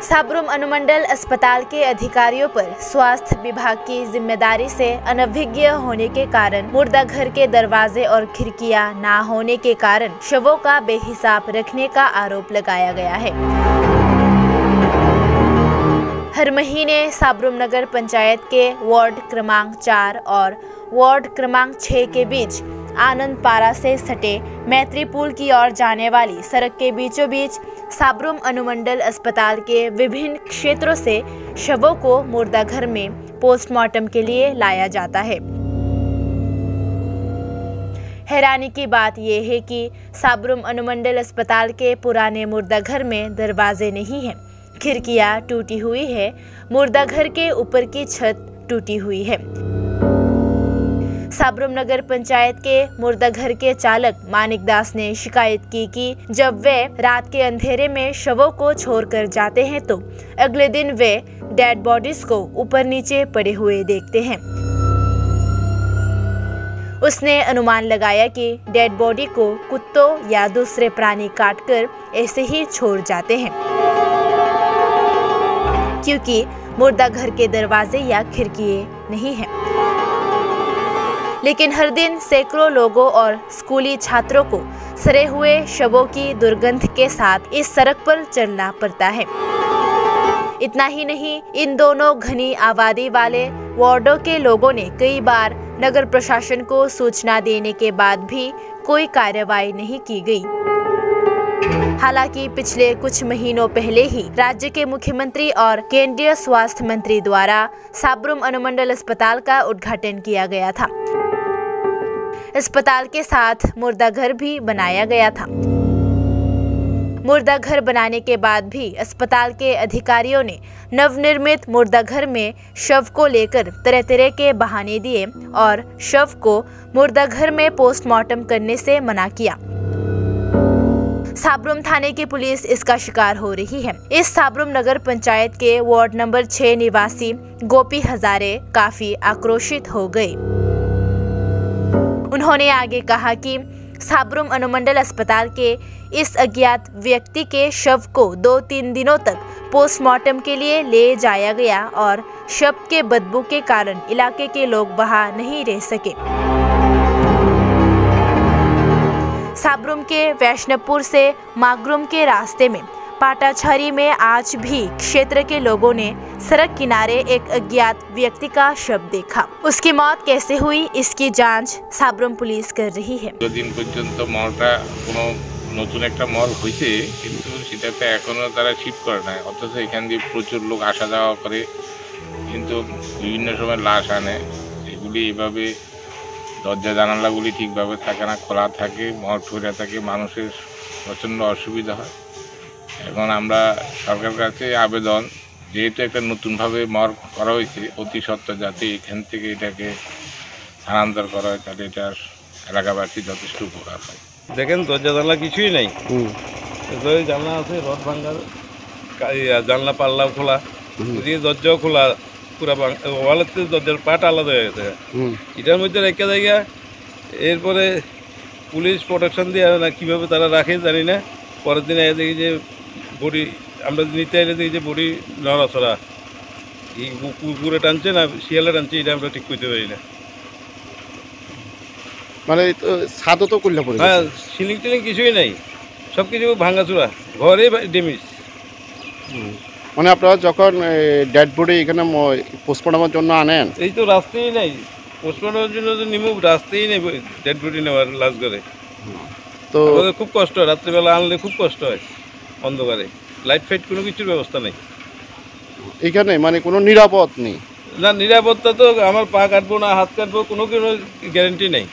साब्रुम अनुमंडल अस्पताल के अधिकारियों पर स्वास्थ्य विभाग की जिम्मेदारी से अनभिज्ञ होने के कारण मुर्दा घर के दरवाजे और खिड़कियां ना होने के कारण शवों का बेहिसाब रखने का आरोप लगाया गया है। हर महीने साब्रुम नगर पंचायत के वार्ड क्रमांक 4 और वार्ड क्रमांक 6 के बीच आनंद पारा से सटे मैत्री पुल की ओर जाने वाली सड़क के बीचों बीच साब्रुम अनुमंडल अस्पताल के विभिन्न क्षेत्रों से शवों को मुर्दा घर में पोस्टमार्टम के लिए लाया जाता है। हैरानी की बात यह है कि साब्रुम अनुमंडल अस्पताल के पुराने मुर्दा घर में दरवाजे नहीं हैं, खिड़कियां टूटी हुई है, मुर्दा घर के ऊपर की छत टूटी हुई है। साब्रुम नगर पंचायत के मुर्दा घर के चालक मानिक दास ने शिकायत की कि जब वे रात के अंधेरे में शवों को छोड़कर जाते हैं तो अगले दिन वे डेड बॉडीज को ऊपर नीचे पड़े हुए देखते हैं। उसने अनुमान लगाया कि डेड बॉडी को कुत्तों या दूसरे प्राणी काटकर ऐसे ही छोड़ जाते हैं, क्योंकि मुर्दा घर के दरवाजे या खिड़कियां नहीं हैं। लेकिन हर दिन सैकड़ों लोगों और स्कूली छात्रों को सड़े हुए शवों की दुर्गंध के साथ इस सड़क पर चलना पड़ता है। इतना ही नहीं, इन दोनों घनी आबादी वाले वार्डों के लोगों ने कई बार नगर प्रशासन को सूचना देने के बाद भी कोई कार्रवाई नहीं की गई। हालांकि पिछले कुछ महीनों पहले ही राज्य के मुख्यमंत्री और केंद्रीय स्वास्थ्य मंत्री द्वारा साब्रुम अनुमंडल अस्पताल का उद्घाटन किया गया था। अस्पताल के साथ मुर्दा घर भी बनाया गया था। मुर्दा घर बनाने के बाद भी अस्पताल के अधिकारियों ने नवनिर्मित मुर्दा घर में शव को लेकर तरह तरह के बहाने दिए और शव को मुर्दा घर में पोस्टमार्टम करने से मना किया। साब्रुम थाने की पुलिस इसका शिकार हो रही है। इस साब्रुम नगर पंचायत के वार्ड नंबर 6 निवासी गोपी हजारे काफी आक्रोशित हो गए। उन्होंने आगे कहा कि साब्रुम अनुमंडल अस्पताल के इस अज्ञात व्यक्ति के शव को 2-3 दिनों तक पोस्टमार्टम के लिए ले जाया गया और शव के बदबू के कारण इलाके के लोग वहां नहीं रह सके। साब्रुम के वैष्णवपुर से मागरुम के रास्ते में पाटाछरी में आज भी क्षेत्र के लोगों ने सड़क किनारे एक अज्ञात व्यक्ति का शव देखा। उसकी मौत कैसे हुई, इसकी जांच साब्रुम पुलिस कर रही है। दिन पर्यंत मलटा কোনো নতুন একটা মল হইছে, কিন্তু সেটাতে এখনো তারা শিফট করে না, অথচ এখান দিয়ে প্রচুর লোক আসা যাওয়া করে, কিন্তু বিভিন্ন সময় লাশ আনে। এগুলি এইভাবে দরজা জানালাগুলি ঠিকভাবে থাকে না, খোলা থাকে, মর্গ হয়ে থাকে, মানুষের প্রচণ্ড অসুবিধা হয়। এখন আমরা সরকারের কাছে আবেদন, যেহেতু একটা নতুনভাবে মর্গ করা হয়েছে, অতি সত্বর যাতে এখান থেকে এটাকে স্থানান্তর করা হয়, তাহলে এটার এলাকাবাসী যথেষ্ট উপকার হয়। দেখেন দরজা জানলা কিছুই নেই, জানলা আছে রড ভাঙ্গার, জানলা পাল্লাও খোলা, দরজাও খোলা, পুরা ওয়ালের দরজার পাট আলাদা হয়ে গেছে। এটার মধ্যে রেখে জায়গা, এরপরে পুলিশ প্রোটেকশন দিয়ে না কীভাবে তারা রাখে জানি না। পরের দিনে দেখি যে বডি আমরা নিতে এলে দেখি যে বডি নড়াচড়া, এই কুকুরে টানছে না শিয়ালে টানছে, এটা আমরা ঠিক করতে পারি না। মানে ছাদও তো করলে পড়ে, হ্যাঁ, সিলিং টিলিং কিছুই নেই, সব কিছু ভাঙাচোরা, ঘরে ড্যামেজ। মানে আপনারা যখন ডেড বডি এখানে পোস্টমর্টমের জন্য আনেন, এই তো রাস্তাই নেই, পোস্টমর্টমের জন্য তো নিমু রাস্তাই নেই ডেড বডি নেওয়ার লাশ করে। তো খুব কষ্ট হয়, রাত্রিবেলা আনলে খুব কষ্ট হয়, অন্ধকারে লাইট ফাইট কোনো কিছুর ব্যবস্থা নেই এখানে, মানে কোনো নিরাপদ নেই। না, নিরাপত্তা তো আমার পা কাটবো না হাত কাটবো কোনো গ্যারান্টি নেই।